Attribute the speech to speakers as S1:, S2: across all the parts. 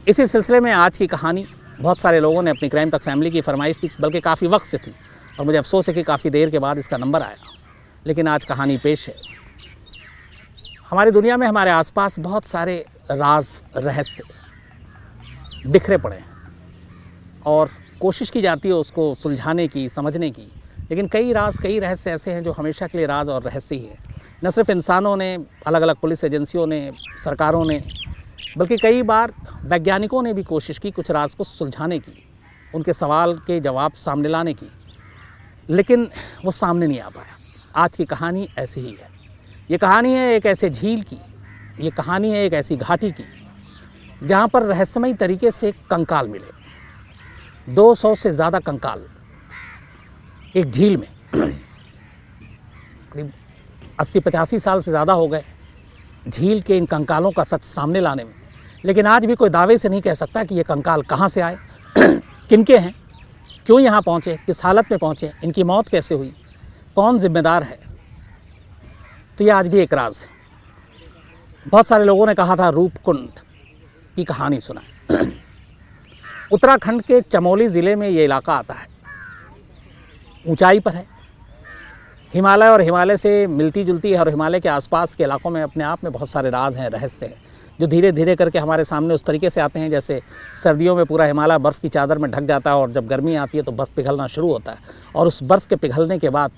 S1: इसी सिलसिले में आज की कहानी बहुत सारे लोगों ने अपनी क्राइम तक फैमिली की फरमाइश की, बल्कि काफ़ी वक्त से थी, और मुझे अफसोस है कि काफ़ी देर के बाद इसका नंबर आया, लेकिन आज कहानी पेश है। हमारी दुनिया में हमारे आसपास बहुत सारे राज रहस्य बिखरे पड़े हैं और कोशिश की जाती है उसको सुलझाने की, समझने की, लेकिन कई राज, कई रहस्य ऐसे हैं जो हमेशा के लिए राज और रहस्य ही है। न सिर्फ इंसानों ने, अलग अलग पुलिस एजेंसियों ने, सरकारों ने, बल्कि कई बार वैज्ञानिकों ने भी कोशिश की कुछ राज को सुलझाने की, उनके सवाल के जवाब सामने लाने की, लेकिन वो सामने नहीं आ पाया। आज की कहानी ऐसी ही है। ये कहानी है एक ऐसे झील की, ये कहानी है एक ऐसी घाटी की जहाँ पर रहस्यमयी तरीके से कंकाल मिले। 200 से ज़्यादा कंकाल एक झील में, करीब 80-85 साल से ज़्यादा हो गए झील के इन कंकालों का सच सामने लाने में, लेकिन आज भी कोई दावे से नहीं कह सकता कि ये कंकाल कहाँ से आए, किनके हैं, क्यों यहाँ पहुँचे, किस हालत में पहुँचे, इनकी मौत कैसे हुई, कौन जिम्मेदार है। तो ये आज भी एक राज है। बहुत सारे लोगों ने कहा था रूपकुंड की कहानी सुनाए। उत्तराखंड के चमोली ज़िले में ये इलाका आता है, ऊंचाई पर है, हिमालय और हिमालय से मिलती जुलती है, और हिमालय के आसपास के इलाकों में अपने आप में बहुत सारे राज हैं, रहस्य हैं, जो धीरे धीरे करके हमारे सामने उस तरीके से आते हैं जैसे सर्दियों में पूरा हिमालय बर्फ़ की चादर में ढक जाता है और जब गर्मी आती है तो बर्फ़ पिघलना शुरू होता है, और उस बर्फ़ के पिघलने के बाद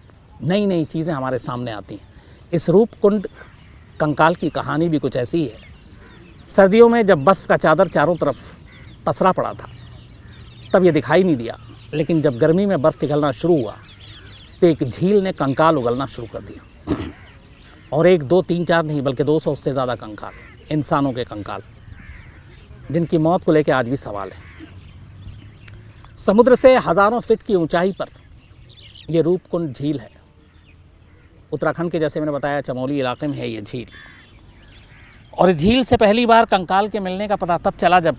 S1: नई नई चीज़ें हमारे सामने आती हैं। इस रूपकुंड कंकाल की कहानी भी कुछ ऐसी ही है। सर्दियों में जब बर्फ़ का चादर चारों तरफ पसरा पड़ा था तब ये दिखाई नहीं दिया, लेकिन जब गर्मी में बर्फ़ पिघलना शुरू हुआ तो एक झील ने कंकाल उगलना शुरू कर दिया, और 1, 2, 3, 4 नहीं बल्कि 200 से ज़्यादा कंकाल, इंसानों के कंकाल, जिनकी मौत को लेकर आज भी सवाल है। समुद्र से हज़ारों फीट की ऊंचाई पर यह रूपकुंड झील है। उत्तराखंड के, जैसे मैंने बताया, चमोली इलाके में है ये झील, और इस झील से पहली बार कंकाल के मिलने का पता तब चला जब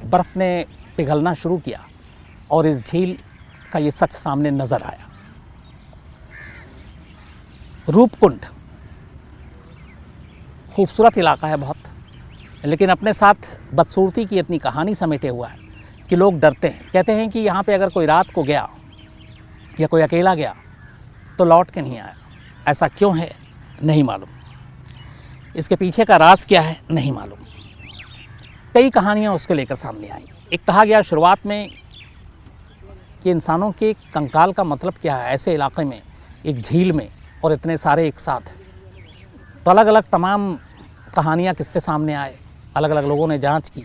S1: बर्फ़ ने पिघलना शुरू किया और इस झील का ये सच सामने नज़र आया। रूपकुंड खूबसूरत इलाका है बहुत, लेकिन अपने साथ बदसूरती की इतनी कहानी समेटे हुआ है कि लोग डरते हैं। कहते हैं कि यहाँ पे अगर कोई रात को गया या कोई अकेला गया तो लौट के नहीं आया। ऐसा क्यों है नहीं मालूम, इसके पीछे का राज क्या है नहीं मालूम। कई कहानियाँ उसको लेकर सामने आई। एक कहा गया शुरुआत में कि इंसानों के कंकाल का मतलब क्या है ऐसे इलाके में, एक झील में, और इतने सारे एक साथ। तो अलग अलग तमाम कहानियाँ किससे सामने आए, अलग अलग लोगों ने जांच की।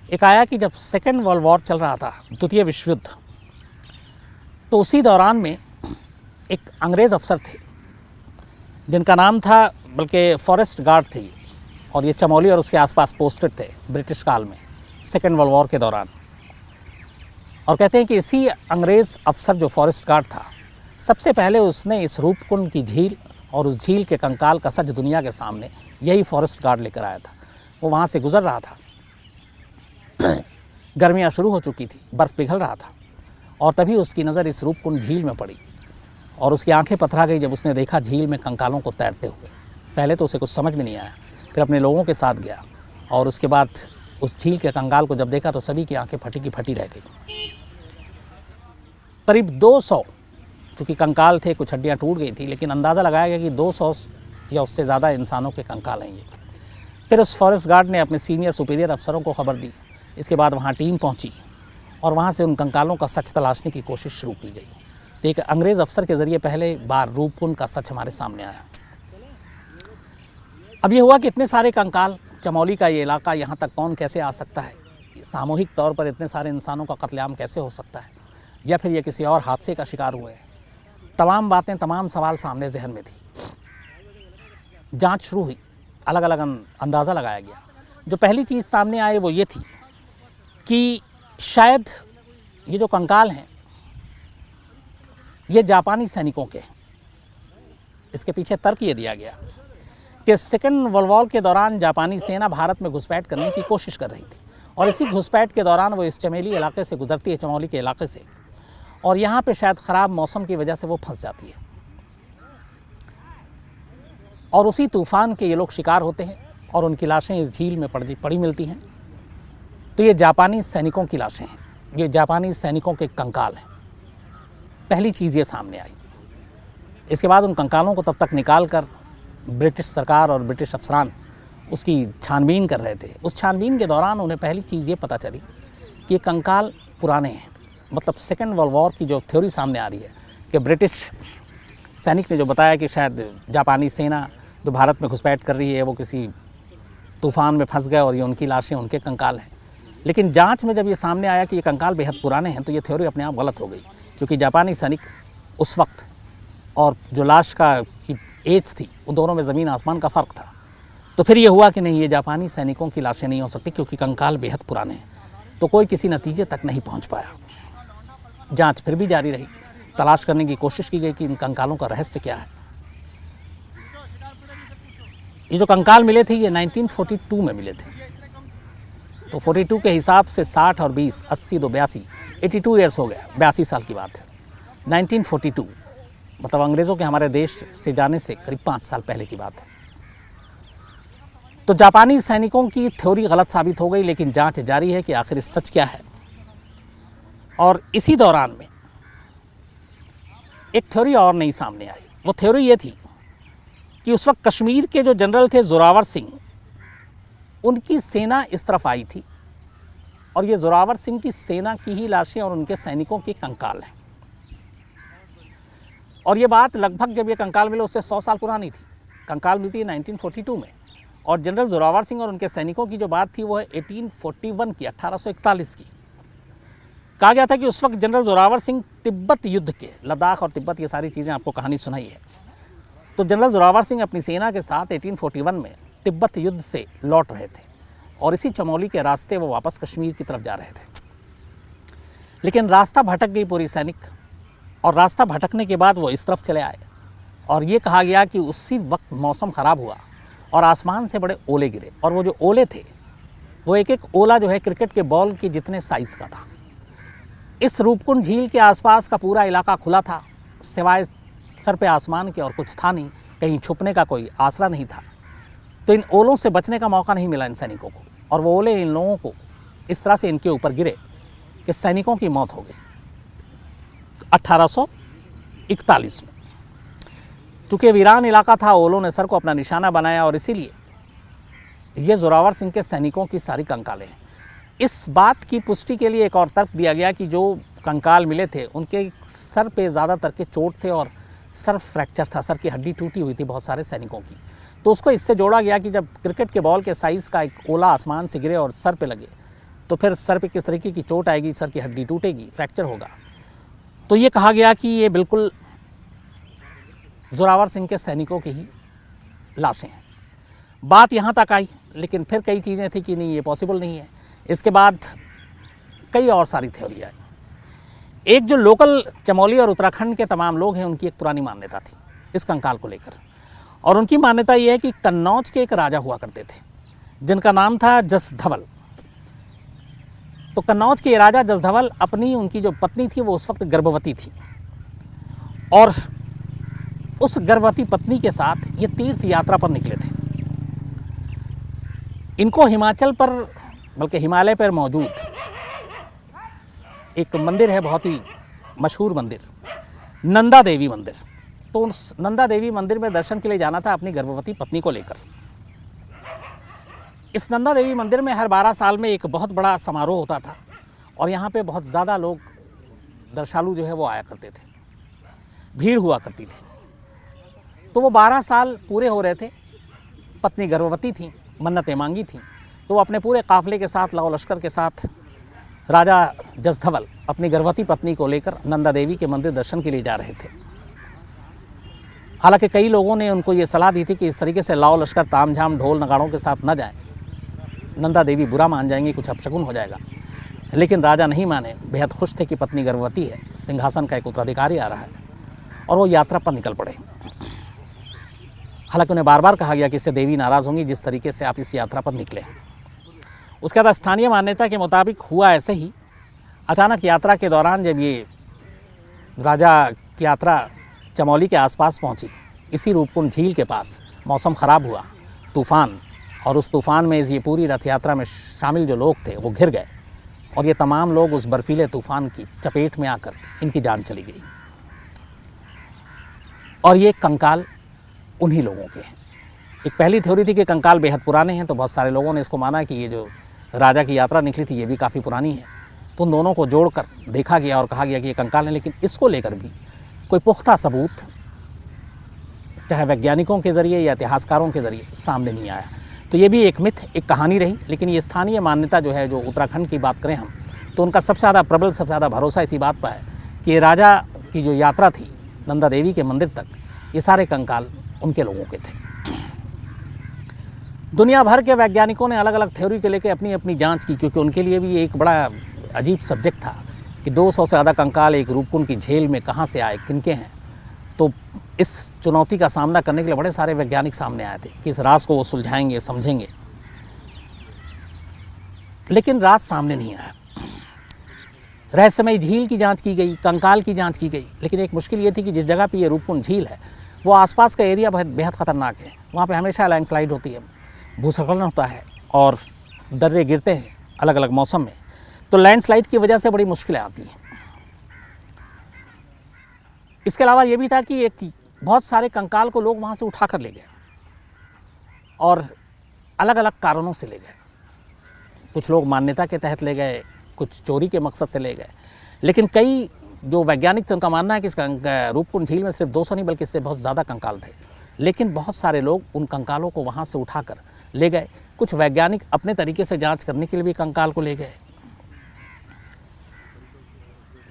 S1: एक आया कि जब सेकेंड वर्ल्ड वॉर चल रहा था, द्वितीय विश्व युद्ध, तो उसी दौरान में एक अंग्रेज़ अफसर थे जिनका नाम था, बल्कि फॉरेस्ट गार्ड थे, और ये चमोली और उसके आसपास पोस्टेड थे ब्रिटिश काल में, सेकेंड वर्ल्ड वॉर के दौरान। और कहते हैं कि इसी अंग्रेज़ अफसर जो फॉरेस्ट गार्ड था, सबसे पहले उसने इस रूपकुंड की झील और उस झील के कंकाल का सच दुनिया के सामने यही फॉरेस्ट गार्ड लेकर आया था। वो वहाँ से गुजर रहा था, गर्मियाँ शुरू हो चुकी थी, बर्फ़ पिघल रहा था, और तभी उसकी नज़र इस रूपकुंड झील में पड़ी और उसकी आंखें पथरा गई जब उसने देखा झील में कंकालों को तैरते हुए। पहले तो उसे कुछ समझ में नहीं आया, फिर अपने लोगों के साथ गया और उसके बाद उस झील के कंकाल को जब देखा तो सभी की आंखें फटी की फटी रह गई। करीब 200 चूँकि कंकाल थे, कुछ हड्डियाँ टूट गई थी, लेकिन अंदाज़ा लगाया गया कि 200 या उससे ज़्यादा इंसानों के कंकाल हैं ये। फिर उस फॉरेस्ट गार्ड ने अपने सीनियर सुपीरियर अफसरों को खबर दी। इसके बाद वहाँ टीम पहुँची और वहाँ से उन कंकालों का सच तलाशने की कोशिश शुरू की गई। तो एक अंग्रेज़ अफसर के ज़रिए पहले बार रूपकुंड का सच हमारे सामने आया। अब ये हुआ कि इतने सारे कंकाल, चमोली का ये इलाका, यहाँ तक कौन कैसे आ सकता है, सामूहिक तौर पर इतने सारे इंसानों का कत्लेआम कैसे हो सकता है, या फिर ये किसी और हादसे का शिकार हुए हैं। तमाम बातें, तमाम सवाल सामने जहन में थी। जांच शुरू हुई, अलग अलग अंदाज़ा लगाया गया। जो पहली चीज़ सामने आई वो ये थी कि शायद ये जो कंकाल हैं ये जापानी सैनिकों के हैं। इसके पीछे तर्क ये दिया गया कि सेकेंड वर्ल्ड वॉर के दौरान जापानी सेना भारत में घुसपैठ करने की कोशिश कर रही थी, और इसी घुसपैठ के दौरान वो इस चमेली इलाके से गुजरती है, चमोली के इलाके से, और यहाँ पे शायद ख़राब मौसम की वजह से वो फंस जाती है, और उसी तूफ़ान के ये लोग शिकार होते हैं और उनकी लाशें इस झील में पड़ी मिलती हैं। तो ये जापानी सैनिकों की लाशें हैं, ये जापानी सैनिकों के कंकाल हैं। पहली चीज़ ये सामने आई। इसके बाद उन कंकालों को तब तक निकाल कर ब्रिटिश सरकार और ब्रिटिश अफसरान उसकी छानबीन कर रहे थे। उस छानबीन के दौरान उन्हें पहली चीज़ ये पता चली कि ये कंकाल पुराने हैं। मतलब सेकेंड वर्ल्ड वॉर की जो थ्योरी सामने आ रही है कि ब्रिटिश सैनिक ने जो बताया कि शायद जापानी सेना जो भारत में घुसपैठ कर रही है वो किसी तूफ़ान में फंस गए और ये उनकी लाशें, उनके कंकाल हैं। लेकिन जांच में जब ये सामने आया कि ये कंकाल बेहद पुराने हैं, तो ये थ्योरी अपने आप गलत हो गई, क्योंकि जापानी सैनिक उस वक्त और जो लाश का एज थी, उन दोनों में ज़मीन आसमान का फ़र्क था। तो फिर ये हुआ कि नहीं, ये जापानी सैनिकों की लाशें नहीं हो सकती, क्योंकि कंकाल बेहद पुराने हैं। तो कोई किसी नतीजे तक नहीं पहुंच पाया। जांच फिर भी जारी रही, तलाश करने की कोशिश की गई कि इन कंकालों का रहस्य क्या है। ये जो कंकाल मिले थे ये 1942 में मिले थे। तो 42 के हिसाब से 60 और 20, 80 तो 82, 82 ईयर्स हो गया, 82 साल की बात है। 1942 मतलब अंग्रेज़ों के हमारे देश से जाने से करीब 5 साल पहले की बात है। तो जापानी सैनिकों की थ्योरी गलत साबित हो गई, लेकिन जांच जारी है कि आखिर सच क्या है। और इसी दौरान में एक थ्योरी और नई सामने आई। वो थ्योरी ये थी कि उस वक्त कश्मीर के जो जनरल थे जोरावर सिंह, उनकी सेना इस तरफ आई थी और ये जोरावर सिंह की सेना की ही लाशें और उनके सैनिकों के कंकाल हैं। और ये बात लगभग जब ये कंकाल मिले उससे 100 साल पुरानी थी। कंकाल मिलती है 1942 में, और जनरल जोरावर सिंह और उनके सैनिकों की जो बात थी वो है 1841 की, 1841 की। कहा गया था कि उस वक्त जनरल जोरावर सिंह तिब्बत युद्ध के, लद्दाख और तिब्बत ये सारी चीज़ें आपको कहानी सुनाई है। तो जनरल जोरावर सिंह अपनी सेना के साथ 1841 में तिब्बत युद्ध से लौट रहे थे और इसी चमोली के रास्ते वो वापस कश्मीर की तरफ जा रहे थे। लेकिन रास्ता भटक गई पूरी सैनिक, और रास्ता भटकने के बाद वो इस तरफ चले आए। और ये कहा गया कि उसी वक्त मौसम ख़राब हुआ और आसमान से बड़े ओले गिरे, और वो जो ओले थे वो एक एक ओला जो है क्रिकेट के बॉल के जितने साइज़ का था। इस रूपकुंड झील के आसपास का पूरा इलाका खुला था, सिवाय सर पे आसमान के और कुछ था नहीं, कहीं छुपने का कोई आसरा नहीं था। तो इन ओलों से बचने का मौका नहीं मिला इन सैनिकों को, और वो ओले इन लोगों को इस तरह से इनके ऊपर गिरे कि सैनिकों की मौत हो गई 1841 में। चूँकि वीरान इलाका था, ओलों ने सर को अपना निशाना बनाया, और इसीलिए ये जोरावर सिंह के सैनिकों की सारी कंकालें हैं। इस बात की पुष्टि के लिए एक और तर्क दिया गया कि जो कंकाल मिले थे उनके सर पे ज़्यादातर के चोट थे और सर फ्रैक्चर था, सर की हड्डी टूटी हुई थी बहुत सारे सैनिकों की। तो उसको इससे जोड़ा गया कि जब क्रिकेट के बॉल के साइज़ का एक ओला आसमान से गिरे और सर पे लगे तो फिर सर पे किस तरीके की चोट आएगी, सर की हड्डी टूटेगी, फ्रैक्चर होगा। तो ये कहा गया कि ये बिल्कुल जोरावर सिंह के सैनिकों की ही लाशें हैं। बात यहाँ तक आई, लेकिन फिर कई चीज़ें थी कि नहीं, ये पॉसिबल नहीं है। इसके बाद कई और सारी थ्योरी आई। एक जो लोकल चमोली और उत्तराखंड के तमाम लोग हैं, उनकी एक पुरानी मान्यता थी इस कंकाल को लेकर, और उनकी मान्यता ये है कि कन्नौज के एक राजा हुआ करते थे जिनका नाम था जसधवल। तो कन्नौज के राजा जसधवल अपनी, उनकी जो पत्नी थी वो उस वक्त गर्भवती थी, और उस गर्भवती पत्नी के साथ ये तीर्थ यात्रा पर निकले थे। इनको हिमाचल पर, बल्कि हिमालय पर मौजूद एक मंदिर है, बहुत ही मशहूर मंदिर, नंदा देवी मंदिर। तो उस नंदा देवी मंदिर में दर्शन के लिए जाना था अपनी गर्भवती पत्नी को लेकर। इस नंदा देवी मंदिर में हर 12 साल में एक बहुत बड़ा समारोह होता था, और यहाँ पे बहुत ज़्यादा लोग, दर्शालु जो है वो आया करते थे, भीड़ हुआ करती थी। तो वो 12 साल पूरे हो रहे थे, पत्नी गर्भवती थी, मन्नतें मांगी थी, तो वो अपने पूरे काफ़िले के साथ, लाओ लश्कर के साथ, राजा जसधवल अपनी गर्भवती पत्नी को लेकर नंदा देवी के मंदिर दर्शन के लिए जा रहे थे। हालांकि कई लोगों ने उनको ये सलाह दी थी कि इस तरीके से लाओ लश्कर तामझाम ढोल नगाड़ों के साथ न जाएं, नंदा देवी बुरा मान जाएंगी, कुछ अपशकुन हो जाएगा। लेकिन राजा नहीं माने, बेहद खुश थे कि पत्नी गर्भवती है, सिंहासन का एक उत्तराधिकारी आ रहा है, और वो यात्रा पर निकल पड़े। हालांकि उन्हें बार बार कहा गया कि इससे देवी नाराज़ होंगी जिस तरीके से आप इस यात्रा पर निकले हैं। उसके बाद स्थानीय मान्यता के मुताबिक हुआ ऐसे ही। अचानक यात्रा के दौरान जब ये राजा की यात्रा चमोली के आसपास पहुंची, इसी रूपकुंड झील के पास, मौसम ख़राब हुआ, तूफ़ान और उस तूफ़ान में ये पूरी रथ यात्रा में शामिल जो लोग थे वो घिर गए और ये तमाम लोग उस बर्फीले तूफ़ान की चपेट में आकर इनकी जान चली गई। और ये कंकाल उन्हीं लोगों के हैं। एक पहली थ्योरी थी कि कंकाल बेहद पुराने हैं, तो बहुत सारे लोगों ने इसको माना कि ये जो राजा की यात्रा निकली थी ये भी काफ़ी पुरानी है। तो उन दोनों को जोड़कर देखा गया और कहा गया कि ये कंकाल है, लेकिन इसको लेकर भी कोई पुख्ता सबूत चाहे वैज्ञानिकों के ज़रिए या इतिहासकारों के ज़रिए सामने नहीं आया। तो ये भी एक मिथ, एक कहानी रही। लेकिन ये स्थानीय मान्यता जो है, जो उत्तराखंड की बात करें हम, तो उनका सबसे ज़्यादा प्रबल, सबसे ज़्यादा भरोसा इसी बात पर है कि ये राजा की जो यात्रा थी नंदा देवी के मंदिर तक, ये सारे कंकाल उनके लोगों के थे। दुनिया भर के वैज्ञानिकों ने अलग अलग थ्योरी के लेकर अपनी अपनी जांच की, क्योंकि उनके लिए भी एक बड़ा अजीब सब्जेक्ट था कि 200 से ज़्यादा कंकाल एक रूपकुंड की झील में कहाँ से आए, किनके हैं। तो इस चुनौती का सामना करने के लिए बड़े सारे वैज्ञानिक सामने आए थे कि इस राज को वो सुलझाएंगे, समझेंगे, लेकिन राज सामने नहीं आया। रहस्यमयी झील की जांच की गई, कंकाल की जांच की गई, लेकिन एक मुश्किल ये थी कि जिस जगह पे ये रूपकुंड झील है वो आसपास का एरिया बेहद ख़तरनाक है। वहाँ पे हमेशा लैंडस्लाइड होती है, भूस्खलन होता है और दर्रे गिरते हैं अलग अलग मौसम में। तो लैंडस्लाइड की वजह से बड़ी मुश्किलें आती हैं। इसके अलावा ये भी था कि एक बहुत सारे कंकाल को लोग वहाँ से उठा कर ले गए और अलग अलग कारणों से ले गए। कुछ लोग मान्यता के तहत ले गए, कुछ चोरी के मकसद से ले गए, लेकिन कई जो वैज्ञानिक थे उनका मानना है कि इस रूपकुंड झील में सिर्फ 200 नहीं बल्कि इससे बहुत ज़्यादा कंकाल थे। लेकिन बहुत सारे लोग उन कंकालों को वहाँ से उठाकर ले गए। कुछ वैज्ञानिक अपने तरीके से जांच करने के लिए भी कंकाल को ले गए।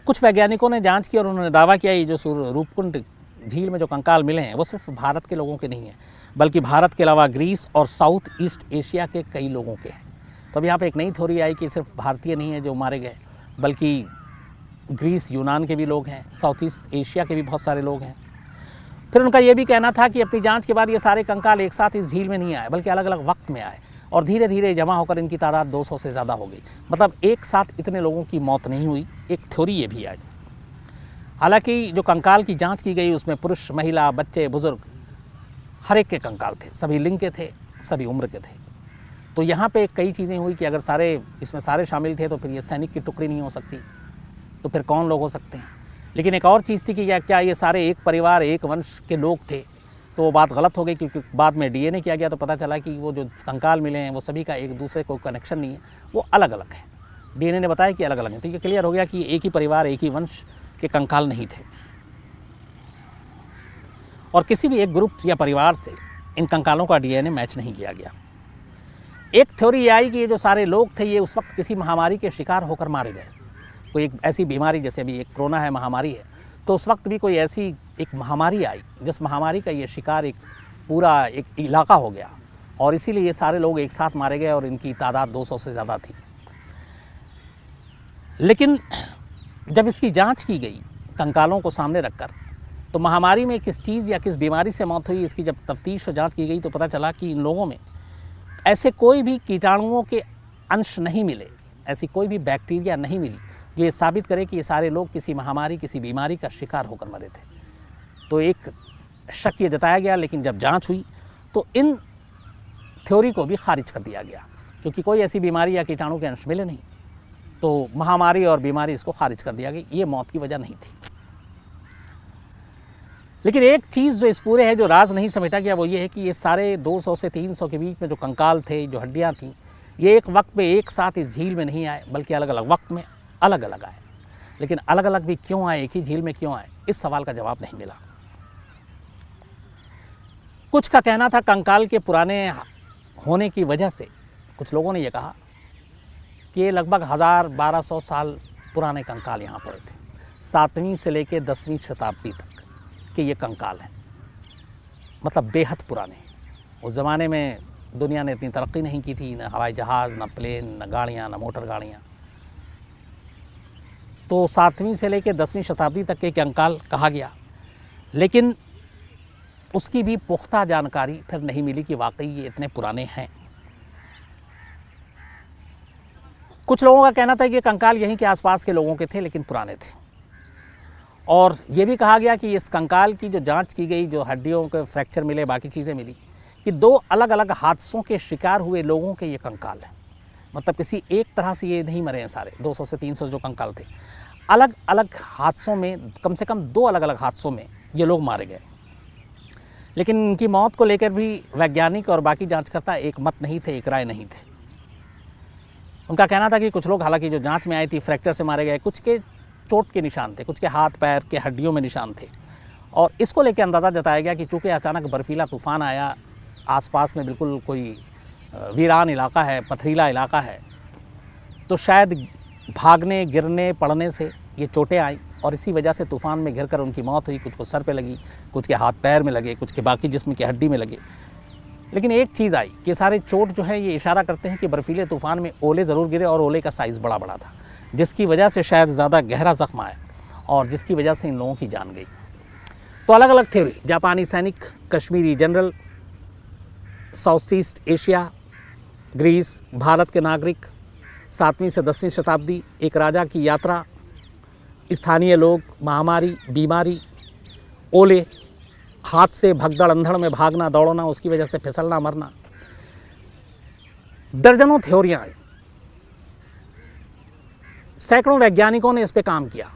S1: कुछ वैज्ञानिकों ने जांच की और उन्होंने दावा किया ये जो रूपकुंड झील में जो कंकाल मिले हैं वो सिर्फ भारत के लोगों के नहीं हैं, बल्कि भारत के अलावा ग्रीस और साउथ ईस्ट एशिया के कई लोगों के हैं। तो अब यहाँ पे एक नई थ्योरी आई कि सिर्फ भारतीय नहीं है जो मारे गए, बल्कि ग्रीस, यूनान के भी लोग हैं, साउथ ईस्ट एशिया के भी बहुत सारे लोग हैं। फिर उनका ये भी कहना था कि अपनी जांच के बाद ये सारे कंकाल एक साथ इस झील में नहीं आए, बल्कि अलग अलग वक्त में आए और धीरे धीरे जमा होकर इनकी तादाद 200 से ज़्यादा हो गई। मतलब एक साथ इतने लोगों की मौत नहीं हुई। एक थ्योरी ये भी आई। हालांकि जो कंकाल की जांच की गई उसमें पुरुष, महिला, बच्चे, बुजुर्ग हर एक के कंकाल थे, सभी लिंग के थे, सभी उम्र के थे। तो यहाँ पे कई चीज़ें हुई कि अगर इसमें सारे शामिल थे तो फिर ये सैनिक की टुकड़ी नहीं हो सकती, तो फिर कौन लोग हो सकते हैं। लेकिन एक और चीज़ थी कि क्या ये सारे एक परिवार, एक वंश के लोग थे, तो वो बात गलत हो गई, क्योंकि बाद में डीएनए किया गया तो पता चला कि वो जो कंकाल मिले हैं वो सभी का एक दूसरे को कनेक्शन नहीं है, वो अलग अलग है। डीएनए ने बताया कि अलग अलग हैं। तो ये क्लियर हो गया कि एक ही परिवार, एक ही वंश के कंकाल नहीं थे और किसी भी एक ग्रुप या परिवार से इन कंकालों का डीएनए मैच नहीं किया गया। एक थ्योरी ये आई कि ये जो सारे लोग थे ये उस वक्त किसी महामारी के शिकार होकर मारे गए। कोई एक ऐसी बीमारी, जैसे अभी एक कोरोना है, महामारी है, तो उस वक्त भी कोई ऐसी एक महामारी आई जिस महामारी का ये शिकार एक पूरा एक इलाका हो गया और इसीलिए ये सारे लोग एक साथ मारे गए और इनकी तादाद 200 से ज़्यादा थी। लेकिन जब इसकी जांच की गई कंकालों को सामने रखकर, तो महामारी में किस चीज़ या किस बीमारी से मौत हुई, इसकी जब तफ्तीश और जांच की गई तो पता चला कि इन लोगों में ऐसे कोई भी कीटाणुओं के अंश नहीं मिले, ऐसी कोई भी बैक्टीरिया नहीं मिली जो ये साबित करे कि ये सारे लोग किसी महामारी, किसी बीमारी का शिकार होकर मरे थे। तो एक शक ये जताया गया, लेकिन जब जांच हुई तो इन थ्योरी को भी खारिज कर दिया गया, क्योंकि कोई ऐसी बीमारी या कीटाणु के अंश मिले नहीं। तो महामारी और बीमारी इसको खारिज कर दिया गया, ये मौत की वजह नहीं थी। लेकिन एक चीज़ जो इस पूरे है, जो राज नहीं समेटा गया, वो ये है कि ये सारे 200 से 300 के बीच में जो कंकाल थे, जो हड्डियाँ थीं, ये एक वक्त में एक साथ इस झील में नहीं आए, बल्कि अलग अलग वक्त में अलग अलग आए। लेकिन अलग अलग भी क्यों आए, एक ही झील में क्यों आए, इस सवाल का जवाब नहीं मिला। कुछ का कहना था कंकाल के पुराने होने की वजह से, कुछ लोगों ने ये कहा कि ये लगभग 1000-1200 साल पुराने कंकाल यहाँ पड़े थे, 7वीं से लेकर 10वीं शताब्दी तक के ये कंकाल हैं। मतलब बेहद पुराने। उस ज़माने में दुनिया ने इतनी तरक्की नहीं की थी, न हवाई जहाज़, न प्लेन, न गाड़ियाँ, न मोटर गाड़ियाँ। तो 7वीं से लेकर 10वीं शताब्दी तक के कंकाल कहा गया, लेकिन उसकी भी पुख्ता जानकारी फिर नहीं मिली कि वाकई ये इतने पुराने हैं। कुछ लोगों का कहना था कि ये कंकाल यहीं के आसपास के लोगों के थे, लेकिन पुराने थे। और ये भी कहा गया कि इस कंकाल की जो जांच की गई, जो हड्डियों के फ्रैक्चर मिले, बाकी चीज़ें मिली, कि 2 अलग अलग हादसों के शिकार हुए लोगों के ये कंकाल हैं। मतलब किसी एक तरह से ये नहीं मरे हैं सारे, 200 से 300 जो कंकाल थे, अलग अलग हादसों में, कम से कम 2 अलग अलग हादसों में ये लोग मारे गए। लेकिन इनकी मौत को लेकर भी वैज्ञानिक और बाकी जांचकर्ता एक मत नहीं थे, एक राय नहीं थे। उनका कहना था कि कुछ लोग, हालांकि जो जांच में आई थी, फ्रैक्चर से मारे गए, कुछ के चोट के निशान थे, कुछ के हाथ पैर के हड्डियों में निशान थे। और इसको लेकर अंदाज़ा जताया गया कि चूँकि अचानक बर्फीला तूफ़ान आया, आसपास में बिल्कुल कोई वीरान इलाका है, पथरीला इलाका है, तो शायद भागने, गिरने, पड़ने से ये चोटें आई और इसी वजह से तूफ़ान में घिरकर उनकी मौत हुई। कुछ को सर पे लगी, कुछ के हाथ पैर में लगे, कुछ के बाकी जिस्म की हड्डी में लगे। लेकिन एक चीज़ आई कि सारे चोट जो है ये इशारा करते हैं कि बर्फीले तूफ़ान में ओले ज़रूर गिरे और ओले का साइज़ बड़ा बड़ा था, जिसकी वजह से शायद ज़्यादा गहरा ज़ख्म आया और जिसकी वजह से इन लोगों की जान गई। तो अलग अलग थ्योरी, जापानी सैनिक, कश्मीरी general, south east Asia, Greece, Bharat के नागरिक, 7वीं से 10वीं शताब्दी, एक राजा की यात्रा, स्थानीय लोग, महामारी, बीमारी, ओले, हाथ से भगदड़ अंधड़ में भागना दौड़ना, उसकी वजह से फिसलना मरना, दर्जनों थ्योरियां आई। सैकड़ों वैज्ञानिकों ने इस पे काम किया,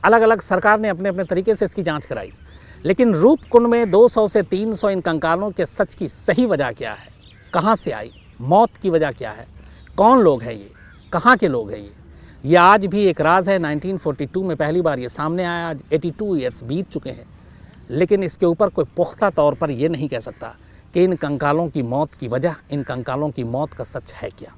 S1: अलग अलग सरकार ने अपने अपने तरीके से इसकी जांच कराई। लेकिन रूपकुंड में 200 से 300 इन कंकालों के सच की सही वजह क्या है, कहाँ से आई, मौत की वजह क्या है, कौन लोग हैं ये, कहाँ के लोग हैं ये आज भी एक राज है। 1942 में पहली बार ये सामने आया, आज 82 ईयर्स बीत चुके हैं, लेकिन इसके ऊपर कोई पुख्ता तौर पर ये नहीं कह सकता कि इन कंकालों की मौत की वजह, इन कंकालों की मौत का सच है क्या।